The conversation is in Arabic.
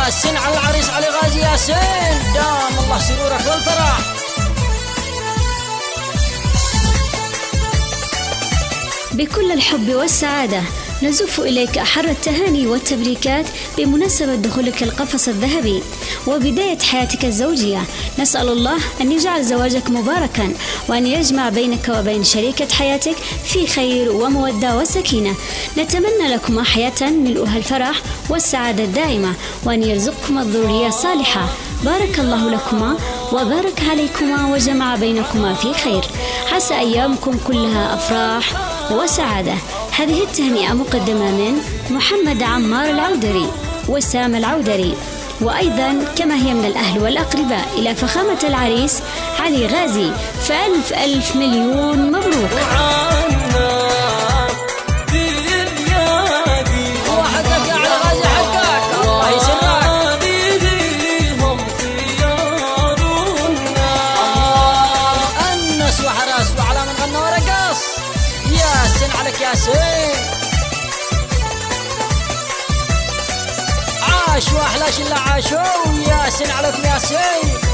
ياسين على العريس علي غازي ياسين، دام الله سرورك والفرح. بكل الحب والسعادة نزف إليك أحر التهاني والتبريكات بمناسبة دخولك القفص الذهبي وبداية حياتك الزوجية. نسأل الله أن يجعل زواجك مباركا، وأن يجمع بينك وبين شريكة حياتك في خير ومودة وسكينة. نتمنى لكما حياة ملؤها الفرح والسعادة الدائمة، وأن يرزقكما الذرية الصالحة. بارك الله لكما وبارك عليكما وجمع بينكما في خير. عسى أيامكم كلها أفراح وسعادة. هذه التهنئة مقدمة من محمد عمار العودري وسام العودري، وأيضا كما هي من الأهل والأقرباء إلى فخامة العريس علي غازي. فألف ألف مليون مبروك. وحقك يا علي غازي، حقك الله يسرك. أنس وحراس وعلى من غنى ورقص. ياسين عليك ياسين، عاش واحلى شلة عاشوا. ياسين عليكم ياسين.